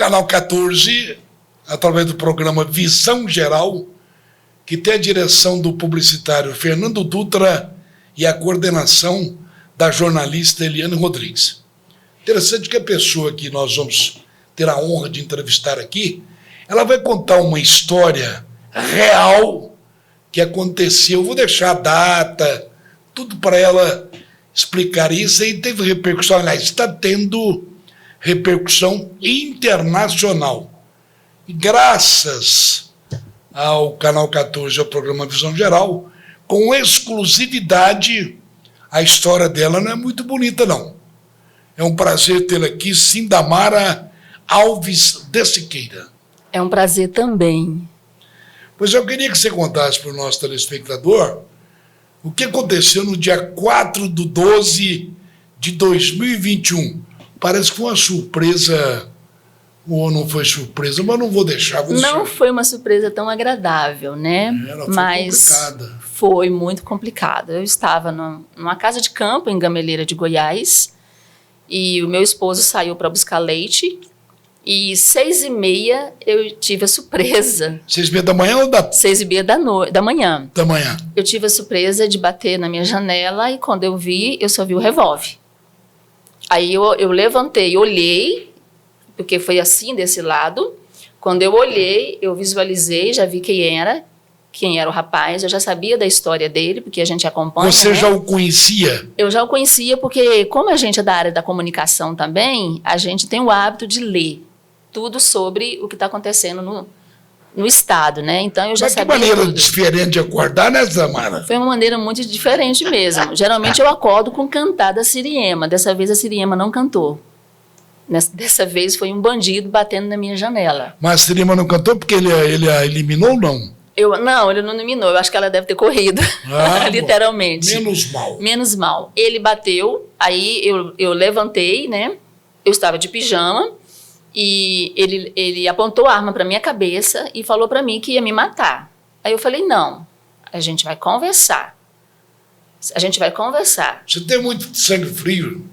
Canal 14, através do programa Visão Geral, que tem a direção do publicitário Fernando Dutra e a coordenação da jornalista Eliane Rodrigues. Interessante que a pessoa que nós vamos ter a honra de entrevistar aqui, ela vai contar uma história real que aconteceu. Vou deixar a data, tudo para ela explicar isso. E teve repercussão, aliás, está tendo repercussão internacional. E graças ao Canal 14, ao programa Visão Geral, com exclusividade, a história dela não é muito bonita, não. É um prazer tê-la aqui, Cindamara Alves de Siqueira. É um prazer também. Pois eu queria que você contasse para o nosso telespectador o que aconteceu no dia 4/12 de 2021. Parece que foi uma surpresa, ou não foi surpresa, mas não vou deixar. Não foi uma surpresa tão agradável, né? Ela foi mas complicada. Foi muito complicada. Eu estava numa casa de campo em Gameleira de Goiás e o meu esposo saiu para buscar leite. E 6h30 eu tive a surpresa. 6h30 da manhã ou da... 6h30 da manhã. Da manhã. Eu tive a surpresa de bater na minha janela e quando eu vi, eu só vi o revólver. Aí eu levantei, olhei, porque foi assim desse lado. Quando eu olhei, eu visualizei, já vi quem era o rapaz. Eu já sabia da história dele, porque a gente acompanha. Você, né? Já o conhecia? Eu já o conhecia porque, como a gente é da área da comunicação também, a gente tem o hábito de ler tudo sobre o que está acontecendo no Estado, né? Então, eu já sabia que maneira tudo. Diferente de acordar, né, Cindamara? Foi uma maneira muito diferente mesmo. Geralmente, eu acordo com cantada siriema. Dessa vez, a siriema não cantou. Dessa vez, foi um bandido batendo na minha janela. Mas a siriema não cantou porque ele a eliminou ou não? Não, ele não eliminou. Eu acho que ela deve ter corrido, literalmente. Menos mal. Menos mal. Ele bateu, aí eu levantei, né? Eu estava de pijama. E ele apontou a arma para minha cabeça e falou para mim que ia me matar. Aí eu falei, não, a gente vai conversar. A gente vai conversar. Você tem muito sangue frio.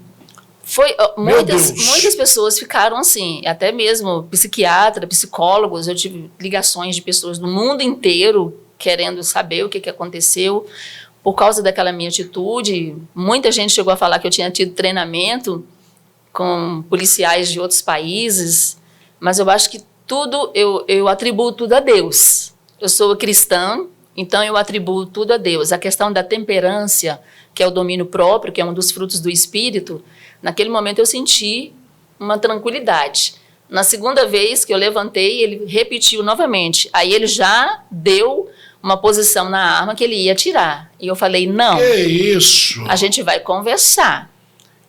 Muitas pessoas ficaram assim, até mesmo psiquiatra, psicólogos. Eu tive ligações de pessoas do mundo inteiro querendo saber o que aconteceu. Por causa daquela minha atitude, muita gente chegou a falar que eu tinha tido treinamento com policiais de outros países, mas eu acho que tudo, eu atribuo tudo a Deus. Eu sou cristã, então eu atribuo tudo a Deus. A questão da temperância, que é o domínio próprio, que é um dos frutos do Espírito, naquele momento eu senti uma tranquilidade. Na segunda vez que eu levantei, ele repetiu novamente. Aí ele já deu uma posição na arma que ele ia atirar. E eu falei, não. Que isso? A gente vai conversar.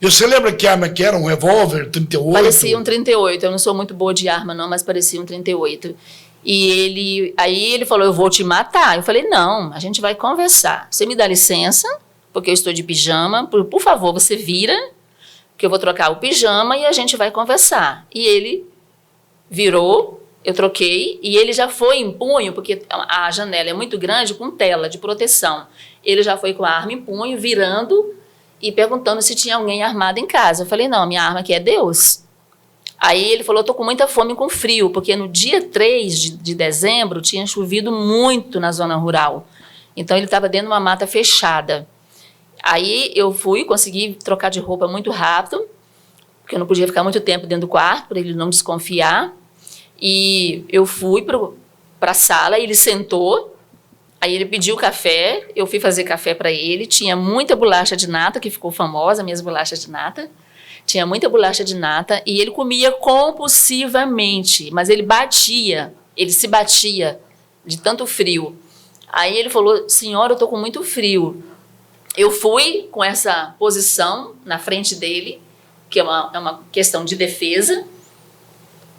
E você lembra que arma que era? Um revólver, 38? Parecia um 38. Eu não sou muito boa de arma, não, mas parecia um 38. E aí ele falou, eu vou te matar. Eu falei, não, a gente vai conversar. Você me dá licença, porque eu estou de pijama. Por favor, você vira, que eu vou trocar o pijama e a gente vai conversar. E ele virou, eu troquei, e ele já foi em punho, porque a janela é muito grande, com tela de proteção. Ele já foi com a arma em punho, virando e perguntando se tinha alguém armado em casa. Eu falei, não, minha arma aqui é Deus. Aí ele falou, estou com muita fome e com frio, porque no dia 3 de dezembro tinha chovido muito na zona rural. Então ele estava dentro de uma mata fechada. Aí eu consegui trocar de roupa muito rápido, porque eu não podia ficar muito tempo dentro do quarto, para ele não desconfiar. E eu fui para a sala, ele sentou. Aí ele pediu café, eu fui fazer café para ele, tinha muita bolacha de nata, que ficou famosa, minhas bolachas de nata, tinha muita bolacha de nata, e ele comia compulsivamente, mas ele se batia de tanto frio. Aí ele falou, senhora, eu estou com muito frio. Eu fui com essa posição na frente dele, que é uma questão de defesa.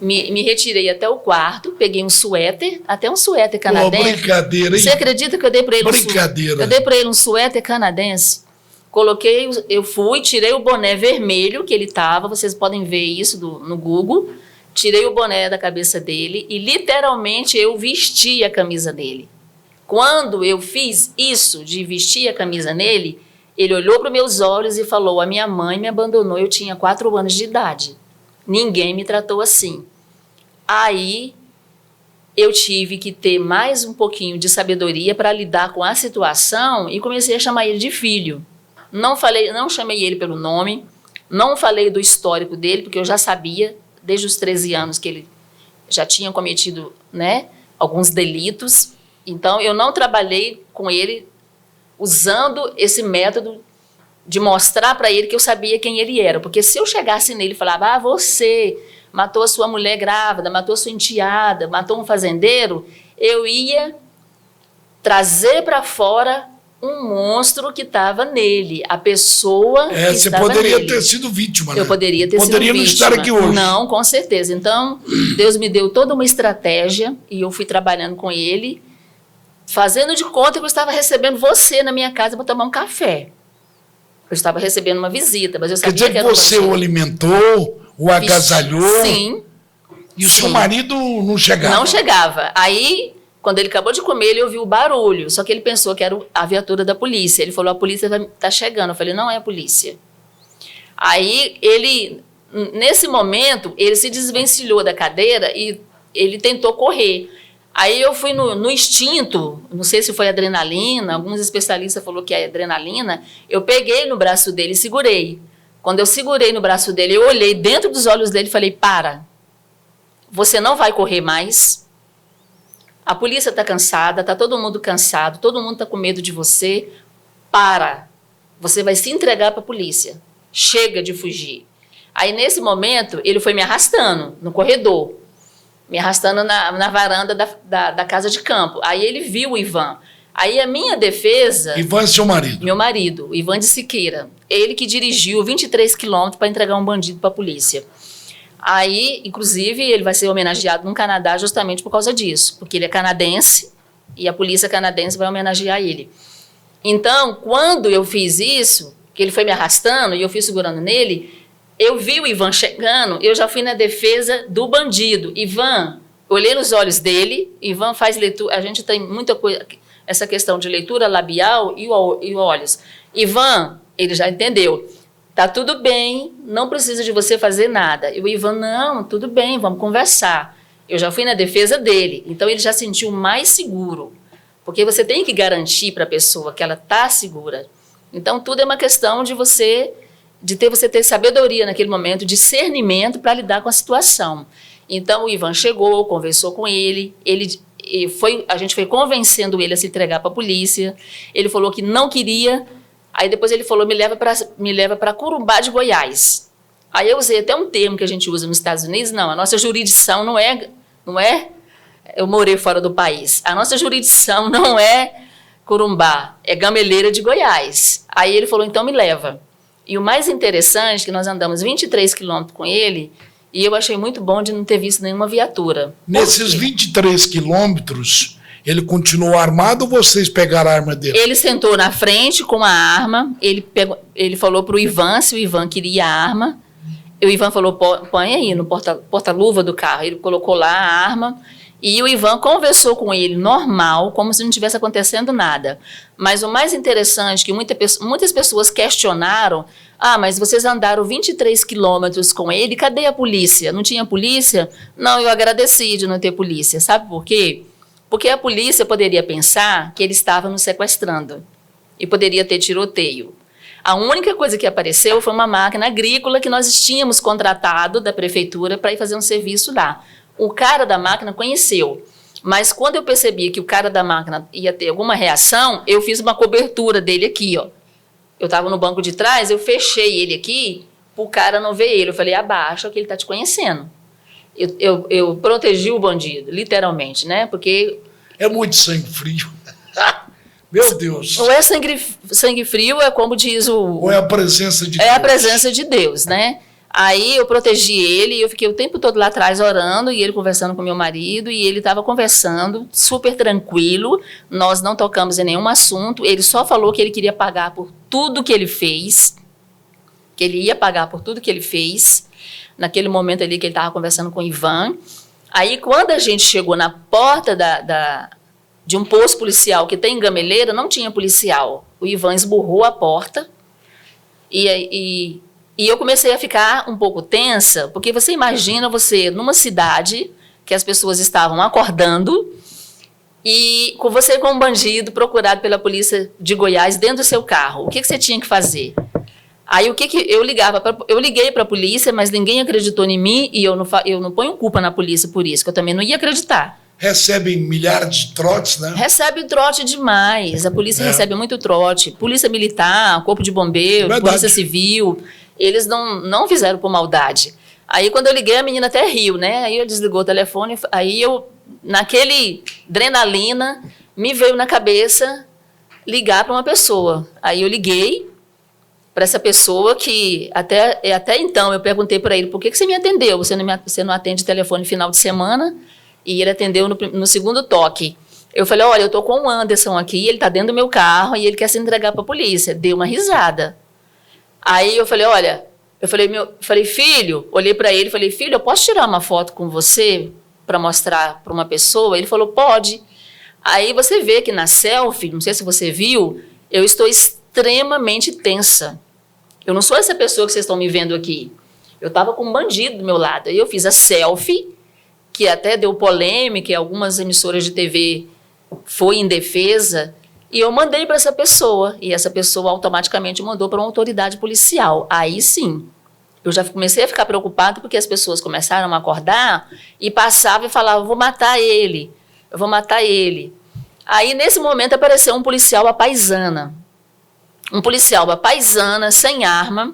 Me retirei até o quarto, peguei um suéter, até um suéter canadense. Brincadeira, hein? Você acredita que eu dei para ele Brincadeira. Eu dei para ele um suéter canadense? Coloquei, eu fui, tirei o boné vermelho que ele estava, vocês podem ver isso no Google. Tirei o boné da cabeça dele e literalmente eu vesti a camisa dele. Quando eu fiz isso de vestir a camisa nele, ele olhou para os meus olhos e falou, a minha mãe me abandonou, eu tinha 4 anos de idade. Ninguém me tratou assim. Aí eu tive que ter mais um pouquinho de sabedoria para lidar com a situação e comecei a chamar ele de filho. Não chamei ele pelo nome, não falei do histórico dele, porque eu já sabia, desde os 13 anos, que ele já tinha cometido, né, alguns delitos. Então, eu não trabalhei com ele usando esse método de mostrar para ele que eu sabia quem ele era. Porque se eu chegasse nele e falava, você matou a sua mulher grávida, matou a sua enteada, matou um fazendeiro, eu ia trazer para fora um monstro que estava nele, a pessoa que você estava poderia nele. Ter sido vítima, né? Eu poderia ter sido não vítima. estar aqui hoje. Não, com certeza. Então, Deus me deu toda uma estratégia e eu fui trabalhando com ele, fazendo de conta que eu estava recebendo você na minha casa para tomar um café. Eu estava recebendo uma visita, mas eu sabia que era... Quer dizer que você o alimentou, o agasalhou? Sim. E o seu marido não chegava? Não chegava. Aí, quando ele acabou de comer, ele ouviu o barulho, só que ele pensou que era a viatura da polícia. Ele falou, a polícia está chegando. Eu falei, não é a polícia. Aí, nesse momento, ele se desvencilhou da cadeira e ele tentou correr. Aí eu fui no instinto, não sei se foi adrenalina, alguns especialistas falaram que é adrenalina, eu peguei no braço dele e segurei. Quando eu segurei no braço dele, eu olhei dentro dos olhos dele e falei, para, você não vai correr mais, a polícia está cansada, está todo mundo cansado, todo mundo está com medo de você, para, você vai se entregar para a polícia, chega de fugir. Aí nesse momento, ele foi me arrastando no corredor, me arrastando na varanda da casa de campo. Aí ele viu o Ivan. Aí a minha defesa... Ivan é seu marido? Meu marido, Ivan de Siqueira. Ele que dirigiu 23 quilômetros para entregar um bandido para a polícia. Aí, inclusive, ele vai ser homenageado no Canadá justamente por causa disso. Porque ele é canadense e a polícia canadense vai homenagear ele. Então, quando eu fiz isso, que ele foi me arrastando e eu fui segurando nele... Eu vi o Ivan chegando, eu já fui na defesa do bandido. Ivan, olhei nos olhos dele, Ivan faz leitura, a gente tem muita coisa, essa questão de leitura labial e olhos. Ivan, ele já entendeu, tá tudo bem, não precisa de você fazer nada. E o Ivan, não, tudo bem, vamos conversar. Eu já fui na defesa dele, então ele já sentiu mais seguro, porque você tem que garantir para a pessoa que ela está segura. Então tudo é uma questão de você ter sabedoria naquele momento, discernimento para lidar com a situação. Então, o Ivan chegou, conversou com ele, a gente foi convencendo ele a se entregar para a polícia, ele falou que não queria, aí depois ele falou, me leva para Corumbá de Goiás. Aí eu usei até um termo que a gente usa nos Estados Unidos, não, a nossa jurisdição não é, eu morei fora do país, a nossa jurisdição não é Corumbá, é Gameleira de Goiás. Aí ele falou, então me leva. E o mais interessante é que nós andamos 23 quilômetros com ele e eu achei muito bom de não ter visto nenhuma viatura. Nesses 23 quilômetros, ele continuou armado ou vocês pegaram a arma dele? Ele sentou na frente com a arma, ele falou para o Ivan se o Ivan queria a arma. E o Ivan falou, põe aí no porta-luva do carro. Ele colocou lá a arma. E o Ivan conversou com ele normal, como se não tivesse acontecendo nada. Mas o mais interessante é que muitas pessoas questionaram, mas vocês andaram 23 quilômetros com ele, cadê a polícia? Não tinha polícia? Não, eu agradeci de não ter polícia. Sabe por quê? Porque a polícia poderia pensar que ele estava nos sequestrando e poderia ter tiroteio. A única coisa que apareceu foi uma máquina agrícola que nós tínhamos contratado da prefeitura para ir fazer um serviço lá. O cara da máquina conheceu, mas quando eu percebi que o cara da máquina ia ter alguma reação, eu fiz uma cobertura dele aqui, ó. Eu estava no banco de trás, eu fechei ele aqui, para o cara não ver ele. Eu falei, abaixa que ele está te conhecendo. Eu protegi o bandido, literalmente, né? Porque... É muito sangue frio. Meu Deus. Não é sangue frio, é como diz o... Ou é a presença de Deus. É a presença de Deus, né? Aí eu protegi ele, eu fiquei o tempo todo lá atrás orando, e ele conversando com meu marido, e ele estava conversando, super tranquilo, nós não tocamos em nenhum assunto, ele só falou que ele queria pagar por tudo que ele fez, que ele ia pagar por tudo que ele fez, naquele momento ali que ele estava conversando com o Ivan. Aí quando a gente chegou na porta de um posto policial que tem em Gameleira, não tinha policial, o Ivan esburrou a porta, e eu comecei a ficar um pouco tensa, porque você imagina você numa cidade que as pessoas estavam acordando e com você como bandido procurado pela polícia de Goiás dentro do seu carro. O que você tinha que fazer? Aí eu liguei para a polícia, mas ninguém acreditou em mim e eu não ponho culpa na polícia por isso, que eu também não ia acreditar. Recebem milhares de trotes, né? Recebe trote demais. A polícia recebe muito trote. Polícia Militar, Corpo de Bombeiro, Polícia Civil, eles não fizeram por maldade. Aí quando eu liguei, a menina até riu, né? Aí eu desligou o telefone, aí eu, naquele adrenalina, me veio na cabeça ligar para uma pessoa. Aí eu liguei para essa pessoa que até então eu perguntei para ele, por que você me atendeu? Você não atende telefone final de semana? E ele atendeu no segundo toque. Eu falei, olha, eu estou com o Anderson aqui, ele está dentro do meu carro e ele quer se entregar para a polícia. Deu uma risada. Aí eu falei, olha, filho, olhei para ele e falei, filho, eu posso tirar uma foto com você para mostrar para uma pessoa? Ele falou, pode. Aí você vê que na selfie, não sei se você viu, eu estou extremamente tensa. Eu não sou essa pessoa que vocês estão me vendo aqui. Eu estava com um bandido do meu lado. Aí eu fiz a selfie, que até deu polêmica, e algumas emissoras de TV foi em defesa, e eu mandei para essa pessoa, e essa pessoa automaticamente mandou para uma autoridade policial. Aí sim, eu já comecei a ficar preocupada, porque as pessoas começaram a acordar e passavam e falavam, eu vou matar ele. Aí, nesse momento, apareceu um policial à paisana, sem arma,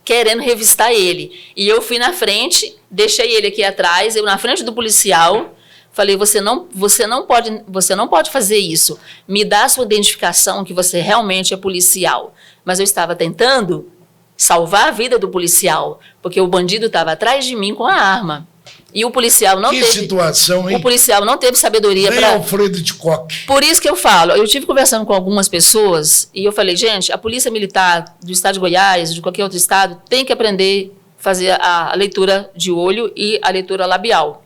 querendo revistar ele. E eu fui na frente, deixei ele aqui atrás, eu na frente do policial, falei, você não pode fazer isso. Me dá a sua identificação que você realmente é policial. Mas eu estava tentando salvar a vida do policial, porque o bandido estava atrás de mim com a arma. E o policial não teve... Que situação, hein? O policial não teve sabedoria para... Nem Alfredo Hitchcock. Por isso que eu falo, eu tive conversando com algumas pessoas e eu falei, gente, a Polícia Militar do estado de Goiás, de qualquer outro estado, tem que aprender a fazer a leitura de olho e a leitura labial.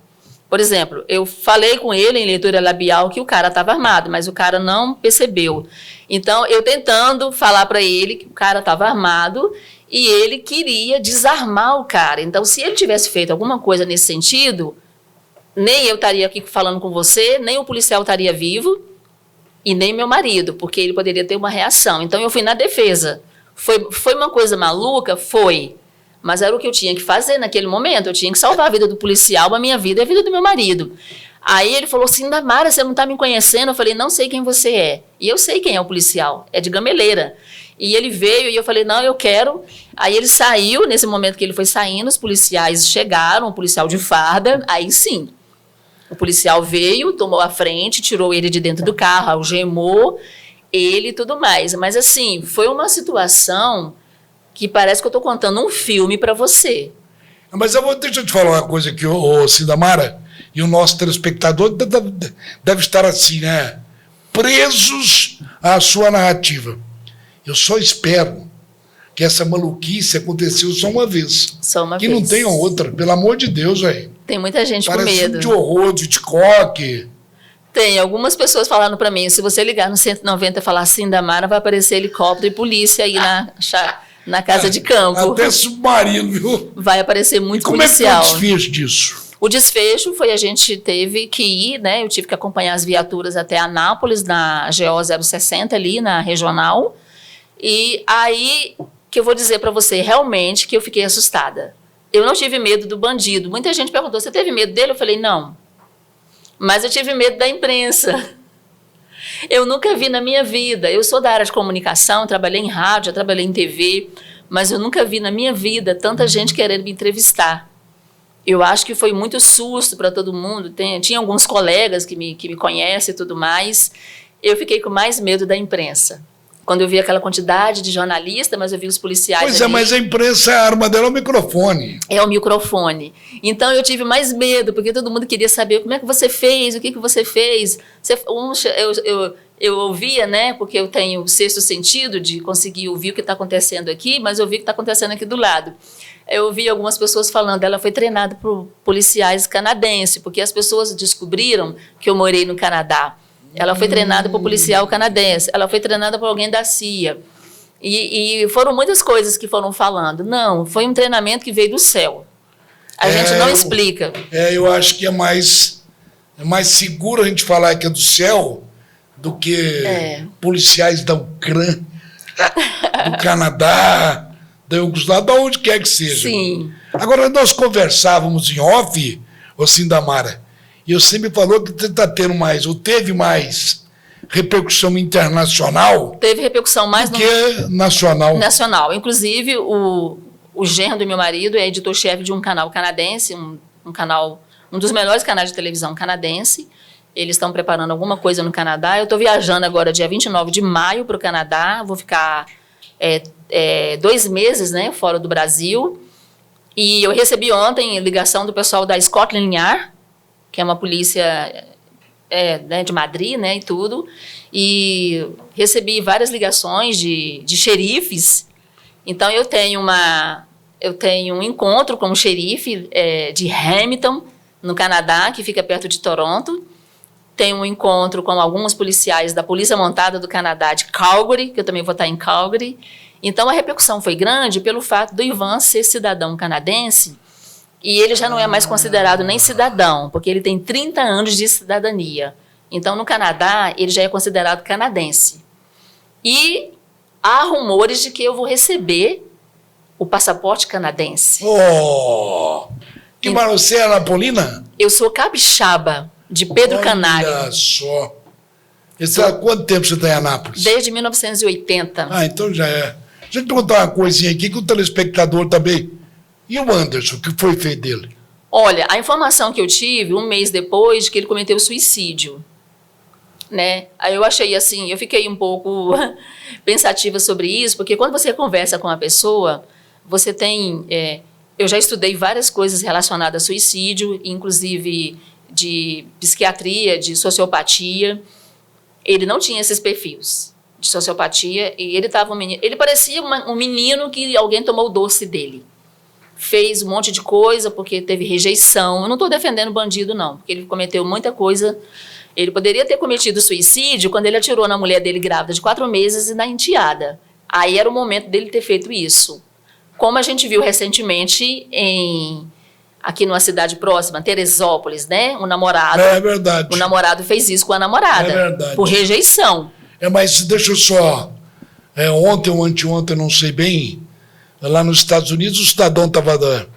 Por exemplo, eu falei com ele em leitura labial que o cara estava armado, mas o cara não percebeu. Então, eu tentando falar para ele que o cara estava armado e ele queria desarmar o cara. Então, se ele tivesse feito alguma coisa nesse sentido, nem eu estaria aqui falando com você, nem o policial estaria vivo e nem meu marido, porque ele poderia ter uma reação. Então, eu fui na defesa. Foi uma coisa maluca? Foi. Mas era o que eu tinha que fazer naquele momento. Eu tinha que salvar a vida do policial, a minha vida e a vida do meu marido. Aí ele falou assim, Damara, você não está me conhecendo? Eu falei, não sei quem você é. E eu sei quem é o policial, é de Gameleira. E ele veio e eu falei, não, eu quero. Aí ele saiu, nesse momento que ele foi saindo, os policiais chegaram, o policial de farda, aí sim. O policial veio, tomou a frente, tirou ele de dentro do carro, algemou ele e tudo mais. Mas assim, foi uma situação que parece que eu estou contando um filme para você. Mas deixa eu te falar uma coisa aqui, Cidamara, e o nosso telespectador deve estar assim, né? Presos à sua narrativa. Eu só espero que essa maluquice aconteceu só uma vez. Só uma vez. Que não tenha outra, pelo amor de Deus, velho. Tem muita gente Parece com medo. De horror, de Hitchcock. Tem, algumas pessoas falaram para mim, se você ligar no 190 e falar assim, Damara, vai aparecer helicóptero e polícia aí na casa de campo. Até submarino, viu? Vai aparecer muito como policial. Como é que foi o desfecho disso? O desfecho foi, a gente teve que ir, né? Eu tive que acompanhar as viaturas até Anápolis, na GO 060 ali, na regional. E aí que eu vou dizer para você realmente que eu fiquei assustada. Eu não tive medo do bandido. Muita gente perguntou, você teve medo dele? Eu falei, não. Mas eu tive medo da imprensa. Eu nunca vi na minha vida. Eu sou da área de comunicação, trabalhei em rádio, trabalhei em TV, mas eu nunca vi na minha vida tanta gente querendo me entrevistar. Eu acho que foi muito susto para todo mundo. Tinha alguns colegas que me conhecem e tudo mais. Eu fiquei com mais medo da imprensa. Quando eu vi aquela quantidade de jornalistas, mas eu vi os policiais. Pois ali, mas a imprensa, a arma dela é o microfone. É o microfone. Então eu tive mais medo, porque todo mundo queria saber como é que você fez, o que você fez. Eu ouvia, né? Porque eu tenho o sexto sentido de conseguir ouvir o que está acontecendo aqui, mas eu vi o que está acontecendo aqui do lado. Eu ouvi algumas pessoas falando, ela foi treinada por policiais canadenses, porque as pessoas descobriram que eu morei no Canadá. Ela foi treinada por policial canadense, ela foi treinada por alguém da CIA. E foram muitas coisas que foram falando. Não, foi um treinamento que veio do céu. A gente não explica. Eu acho que é mais seguro a gente falar que é do céu do que policiais da Ucrânia, do Canadá, da Iugoslávia, de onde quer que seja. Sim. Agora, nós conversávamos em off, ô Cindamara, e você me falou que está tendo mais, ou teve mais repercussão internacional. Teve repercussão mais do que nacional. Nacional. Inclusive, o genro do meu marido é editor-chefe de um canal canadense, um dos melhores canais de televisão canadense. Eles estão preparando alguma coisa no Canadá. Eu estou viajando agora, dia 29 de maio, para o Canadá. Vou ficar 2 meses, né, fora do Brasil. E eu recebi ontem ligação do pessoal da Scotland Yard, que é uma polícia né, de Madrid, né, e tudo. E recebi várias ligações de xerifes. Então, eu tenho um encontro com o xerife de Hamilton, no Canadá, que fica perto de Toronto. Tenho um encontro com alguns policiais da Polícia Montada do Canadá, de Calgary, que eu também vou estar em Calgary. Então, a repercussão foi grande pelo fato do Ivan ser cidadão canadense, e ele já não é mais considerado nem cidadão, porque ele tem 30 anos de cidadania. Então, no Canadá, ele já é considerado canadense. E há rumores de que eu vou receber o passaporte canadense. Oh! Que maravilha! Você é napolina? Eu sou capixaba, de Pedro Canário. Olha só. Há quanto tempo você está em Anápolis? Desde 1980. Então já é. Deixa eu te contar uma coisinha aqui que o telespectador também... E o Anderson, o que foi feito dele? Olha, a informação que eu tive, 1 mês depois, de que ele cometeu suicídio. Né? Aí eu achei assim, eu fiquei um pouco pensativa sobre isso, porque quando você conversa com a pessoa, você tem... eu já estudei várias coisas relacionadas a suicídio, inclusive de psiquiatria, de sociopatia. Ele não tinha esses perfis de sociopatia, e ele estava ele parecia um menino que alguém tomou o doce dele. Fez um monte de coisa porque teve rejeição. Eu não estou defendendo bandido, não, porque ele cometeu muita coisa. Ele poderia ter cometido suicídio quando ele atirou na mulher dele grávida de 4 meses e na enteada. Aí era o momento dele ter feito isso. Como a gente viu recentemente aqui numa cidade próxima, Teresópolis, né? O namorado fez isso com a namorada. É verdade. Por rejeição. Mas deixa eu só... ontem ou anteontem, não sei bem... Lá nos Estados Unidos, o cidadão estava... Deixa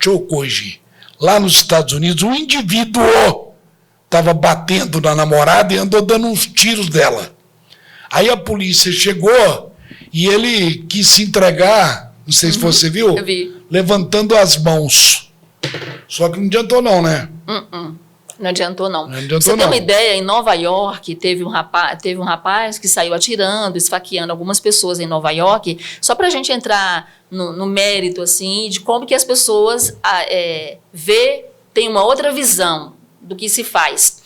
eu corrigir. Lá nos Estados Unidos, um indivíduo estava batendo na namorada e andou dando uns tiros dela. Aí a polícia chegou e ele quis se entregar, não sei se você viu, eu vi. Levantando as mãos. Só que não adiantou não, né? Não adiantou, não. Não adiantou, você não. tem uma ideia, em Nova York, teve um rapaz que saiu atirando, esfaqueando algumas pessoas em Nova York, só para a gente entrar no mérito, assim, de como que as pessoas têm uma outra visão do que se faz.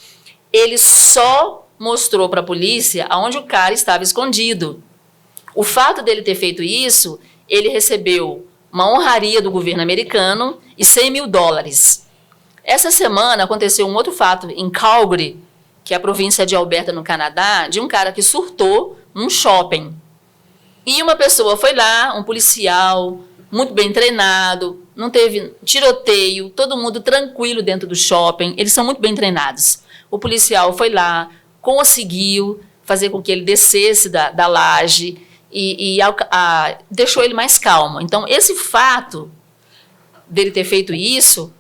Ele só mostrou para a polícia aonde o cara estava escondido. O fato dele ter feito isso, ele recebeu uma honraria do governo americano e $100 mil. Essa semana aconteceu um outro fato em Calgary, que é a província de Alberta, no Canadá, de um cara que surtou num shopping. E uma pessoa foi lá, um policial, muito bem treinado, não teve tiroteio, todo mundo tranquilo dentro do shopping, eles são muito bem treinados. O policial foi lá, conseguiu fazer com que ele descesse da laje e deixou ele mais calmo. Então, esse fato dele ter feito isso...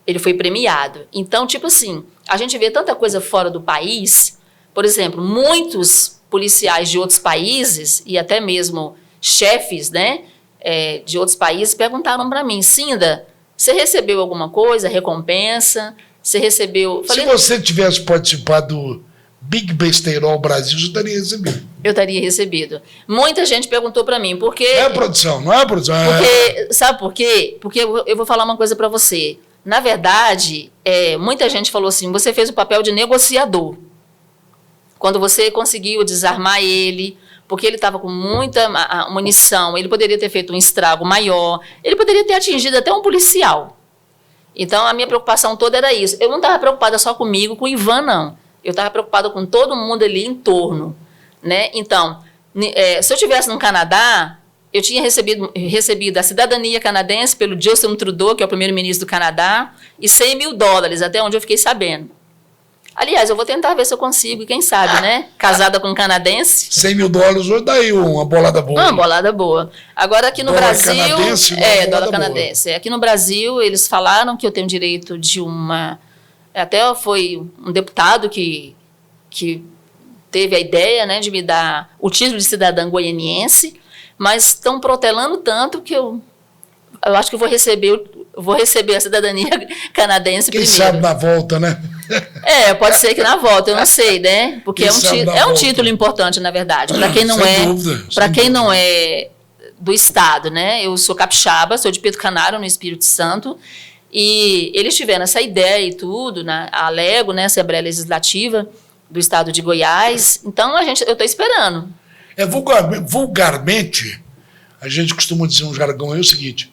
ele foi premiado. Então, tipo assim, a gente vê tanta coisa fora do país. Por exemplo, muitos policiais de outros países e até mesmo chefes, né, de outros países perguntaram para mim: Cinda, você recebeu alguma coisa, recompensa? Você recebeu... Se você tivesse participado do Big Besteirol Brasil, você teria recebido. Eu teria recebido. Muita gente perguntou para mim, porque... Não é produção, não é produção. Sabe por quê? Porque eu vou falar uma coisa para você. Na verdade, muita gente falou assim: você fez o papel de negociador. Quando você conseguiu desarmar ele, porque ele estava com muita munição, ele poderia ter feito um estrago maior, ele poderia ter atingido até um policial. Então, a minha preocupação toda era isso. Eu não estava preocupada só comigo, com o Ivan, não. Eu estava preocupada com todo mundo ali em torno. Né? Então, se eu estivesse no Canadá, eu tinha recebido a cidadania canadense pelo Justin Trudeau, que é o primeiro-ministro do Canadá, e $100 mil, até onde eu fiquei sabendo. Aliás, eu vou tentar ver se eu consigo, quem sabe, né? Casada com um canadense. $100 mil hoje dá aí uma bolada boa. Uma bolada boa. Agora, aqui no Brasil... Canadense, dólar canadense. Aqui no Brasil, eles falaram que eu tenho direito de uma... Até foi um deputado que teve a ideia, né, de me dar o título de cidadã goianiense, mas estão protelando tanto que eu acho que eu vou receber a cidadania canadense primeiro. Quem sabe na volta, né? Pode ser que na volta, eu não sei, né? Porque é um título importante, na verdade, para quem não é do estado, né? Eu sou capixaba, sou de Pedro Canário, no Espírito Santo, e eles tiveram essa ideia e tudo, a Alego, né, Assembleia Legislativa do estado de Goiás. Então, eu estou esperando. Vulgarmente, a gente costuma dizer um jargão aí o seguinte: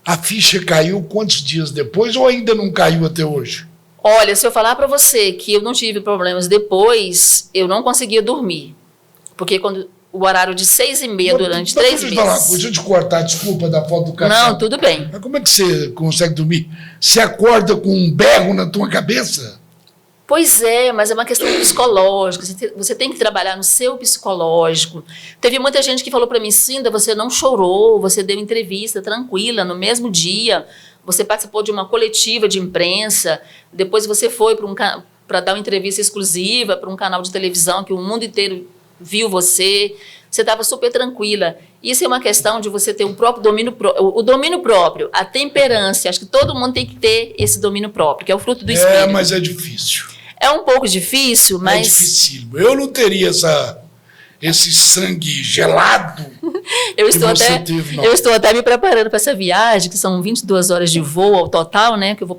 a ficha caiu quantos dias depois ou ainda não caiu até hoje? Olha, se eu falar para você que eu não tive problemas depois, eu não conseguia dormir. Porque quando o horário de 6h30 durante 3 meses... Deixa eu te cortar, desculpa, da foto do café. Não, tudo bem. Mas como é que você consegue dormir? Você acorda com um berro na tua cabeça? Pois é, mas é uma questão psicológica. Você tem que trabalhar no seu psicológico. Teve muita gente que falou para mim: Cinda, você não chorou, você deu entrevista tranquila no mesmo dia, você participou de uma coletiva de imprensa, depois você foi para dar uma entrevista exclusiva para um canal de televisão que o mundo inteiro viu você estava super tranquila. Isso é uma questão de você ter o próprio domínio próprio, a temperança. Acho que todo mundo tem que ter esse domínio próprio, que é o fruto do espírito. Mas é difícil. É um pouco difícil, mas... É dificílimo. Eu não teria esse sangue gelado. Eu estou até me preparando para essa viagem, que são 22 horas de voo ao total, né? Que eu vou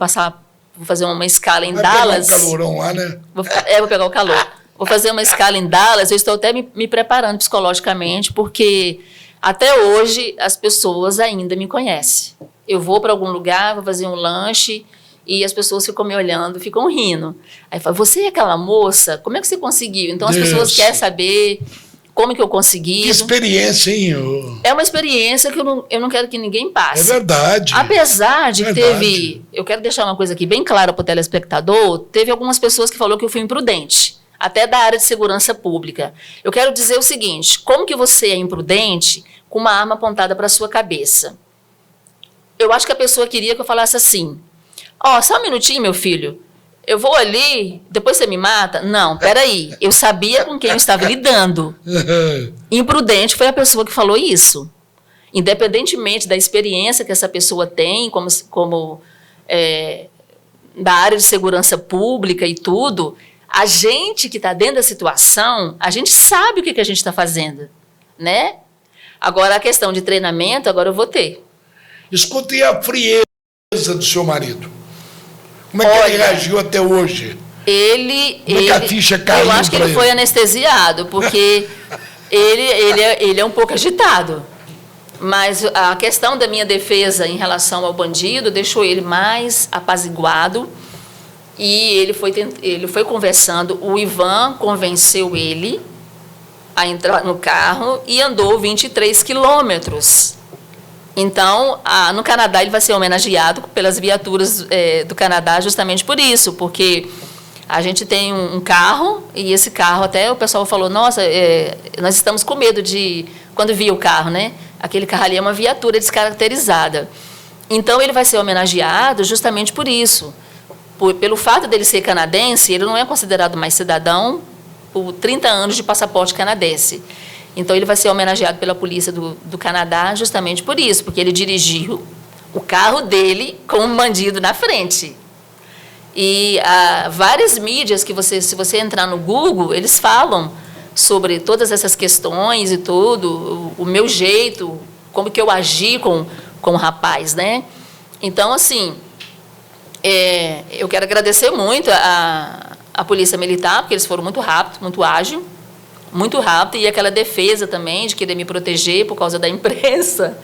fazer uma escala em Dallas. Vai pegar o calorão lá, né? Vou pegar o calor. Vou fazer uma escala em Dallas. Eu estou até me preparando psicologicamente, porque até hoje as pessoas ainda me conhecem. Eu vou para algum lugar, vou fazer um lanche e as pessoas ficam me olhando, ficam rindo. Aí fala: você é aquela moça? Como é que você conseguiu? Então as pessoas querem saber como que eu consegui. Que experiência, hein? É uma experiência que eu não quero que ninguém passe. É verdade. Apesar de que eu quero deixar uma coisa aqui bem clara para o telespectador, teve algumas pessoas que falaram que eu fui imprudente, até da área de segurança pública. Eu quero dizer o seguinte: como que você é imprudente com uma arma apontada para a sua cabeça? Eu acho que a pessoa queria que eu falasse assim: só um minutinho, meu filho, eu vou ali, depois você me mata? Não, peraí, eu sabia com quem eu estava lidando. Imprudente foi a pessoa que falou isso. Independentemente da experiência que essa pessoa tem, como da área de segurança pública e tudo, a gente que está dentro da situação, a gente sabe o que a gente está fazendo, né? Agora, a questão de treinamento, agora eu vou ter. Escutei a frieza do seu marido. Como é que ele reagiu até hoje? Como é que a ficha caiu? Eu acho que ele foi anestesiado, porque ele é um pouco agitado. Mas a questão da minha defesa em relação ao bandido deixou ele mais apaziguado. E ele foi conversando. O Ivan convenceu ele a entrar no carro e andou 23 quilômetros. Então, no Canadá, ele vai ser homenageado pelas viaturas do Canadá justamente por isso, porque a gente tem um carro, e esse carro, até o pessoal falou: nossa, nós estamos com medo de... Quando via o carro, né? Aquele carro ali é uma viatura descaracterizada. Então, ele vai ser homenageado justamente por isso. Pelo fato dele ser canadense, ele não é considerado mais cidadão por 30 anos de passaporte canadense. Então, ele vai ser homenageado pela polícia do Canadá justamente por isso, porque ele dirigiu o carro dele com um bandido na frente. E várias mídias que se você entrar no Google, eles falam sobre todas essas questões e tudo, o meu jeito, como que eu agi com o rapaz, né? Então, assim, eu quero agradecer muito a Polícia Militar, porque eles foram muito rápidos, muito ágil, muito rápido, e aquela defesa também de querer me proteger por causa da imprensa,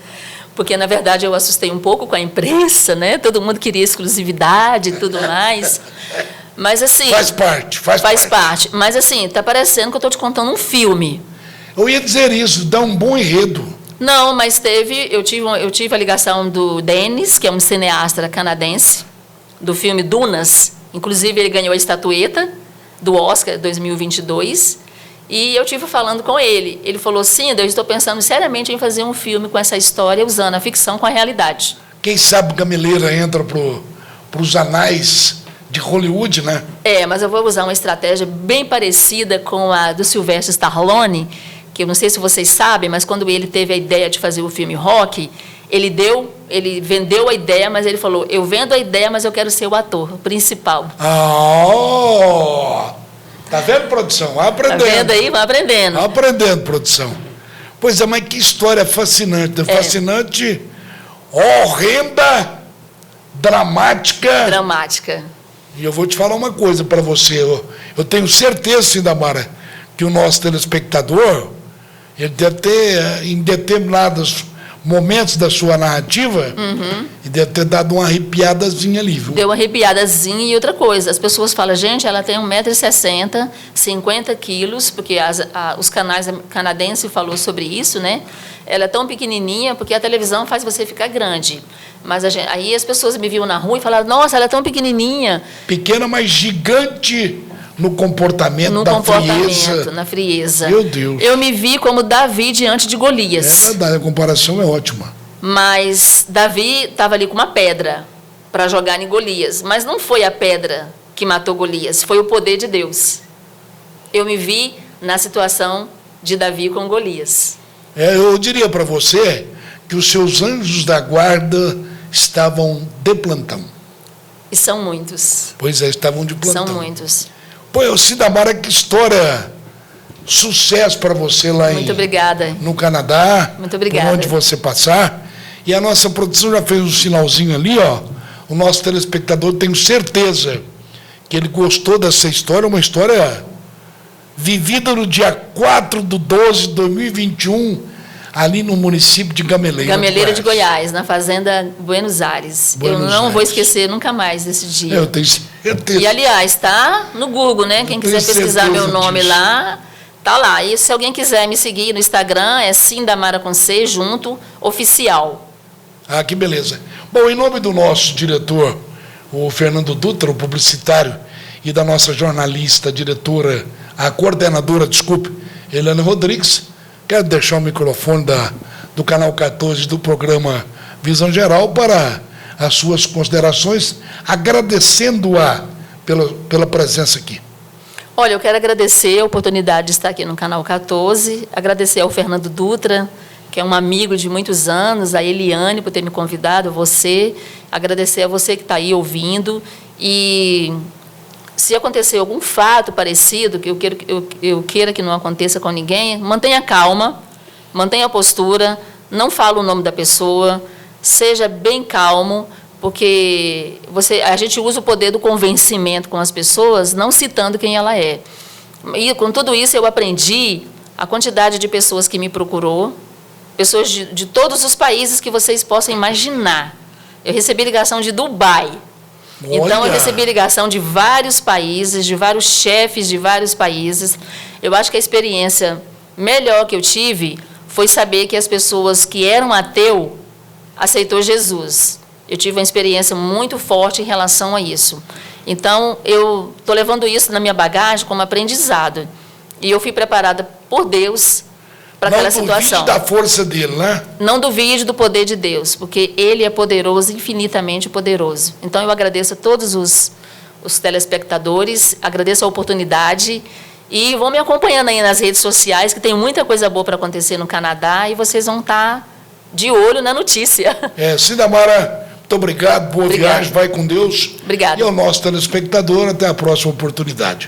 porque, na verdade, eu assustei um pouco com a imprensa, né? Todo mundo queria exclusividade e tudo mais. Mas, assim... Faz parte. Mas, assim, está parecendo que eu estou te contando um filme. Eu ia dizer isso, dá um bom enredo. Não, mas eu tive a ligação do Dennis, que é um cineasta canadense, do filme Dunas. Inclusive, ele ganhou a estatueta do Oscar 2022. E eu estive falando com ele. Ele falou, Cinda, eu estou pensando seriamente em fazer um filme com essa história, usando a ficção com a realidade. Quem sabe Gameleira entra para os anais de Hollywood, né? Mas eu vou usar uma estratégia bem parecida com a do Sylvester Stallone, que eu não sei se vocês sabem, mas quando ele teve a ideia de fazer o filme Rocky, ele vendeu a ideia, mas ele falou, eu vendo a ideia, mas eu quero ser o ator principal. Tá vendo, produção? Vai aprendendo. Tá vendo aí? Vai aprendendo. Vai aprendendo, produção. Pois é, mas que história fascinante. Fascinante, horrenda, dramática. Dramática. E eu vou te falar uma coisa para você. Eu tenho certeza, Cindamara, que o nosso telespectador, ele deve ter, em determinados momentos da sua narrativa, e deve ter dado uma arrepiadazinha ali, viu? Deu uma arrepiadazinha. E outra coisa, as pessoas falam, gente, ela tem 1,60 m, 50 quilos, porque os canais canadenses falou sobre isso, né? Ela é tão pequenininha, porque a televisão faz você ficar grande. Mas aí as pessoas me viam na rua e falaram, nossa, ela é tão pequenininha. Pequena, mas gigante no comportamento, frieza. Na frieza. Meu Deus. Eu me vi como Davi diante de Golias. É verdade, a comparação é ótima. Mas Davi estava ali com uma pedra para jogar em Golias. Mas não foi a pedra que matou Golias, foi o poder de Deus. Eu me vi na situação de Davi com Golias. Eu diria para você que os seus anjos da guarda estavam de plantão. E são muitos. Pois é, estavam de plantão. São muitos. Pô, Cindamara, que história, sucesso para você lá Muito obrigada. No Canadá. Muito obrigada. Por onde você passar. E a nossa produção já fez um sinalzinho ali, ó. O nosso telespectador, tenho certeza que ele gostou dessa história, uma história vivida no dia 4/12/2021, ali no município de Gameleira. Gameleira de Goiás, na fazenda Buenos Aires. Eu não vou esquecer nunca mais desse dia. Eu tenho certeza. E, aliás, está no Google, né? Quem quiser pesquisar meu nome lá, tá lá. E se alguém quiser me seguir no Instagram, é Cindamara com C, junto, oficial. Ah, que beleza. Bom, em nome do nosso diretor, o Fernando Dutra, o publicitário, e da nossa jornalista, diretora, a coordenadora, Eliane Rodrigues, quero deixar o microfone do Canal 14 do programa Visão Geral para as suas considerações, agradecendo-a pela presença aqui. Olha, eu quero agradecer a oportunidade de estar aqui no Canal 14, agradecer ao Fernando Dutra, que é um amigo de muitos anos, a Eliane por ter me convidado, você, agradecer a você que está aí ouvindo, e se acontecer algum fato parecido, que eu queira que não aconteça com ninguém, mantenha calma, mantenha a postura, não fale o nome da pessoa, seja bem calmo, porque a gente usa o poder do convencimento com as pessoas, não citando quem ela é. E com tudo isso eu aprendi a quantidade de pessoas que me procurou, pessoas de todos os países que vocês possam imaginar. Eu recebi ligação de Dubai. Olha. Então, eu recebi ligação de vários países, de vários chefes de vários países. Eu acho que a experiência melhor que eu tive foi saber que as pessoas que eram ateu aceitou Jesus. Eu tive uma experiência muito forte em relação a isso. Então, eu estou levando isso na minha bagagem como aprendizado. E eu fui preparada por Deus para aquela situação. Não duvide da força dele, né? Não duvide do poder de Deus, porque Ele é poderoso, infinitamente poderoso. Então, eu agradeço a todos os telespectadores, agradeço a oportunidade e vão me acompanhando aí nas redes sociais, que tem muita coisa boa para acontecer no Canadá e vocês vão estar de olho na notícia. Cindamara, muito obrigado, boa viagem, vai com Deus. Obrigada. E ao nosso telespectador, até a próxima oportunidade.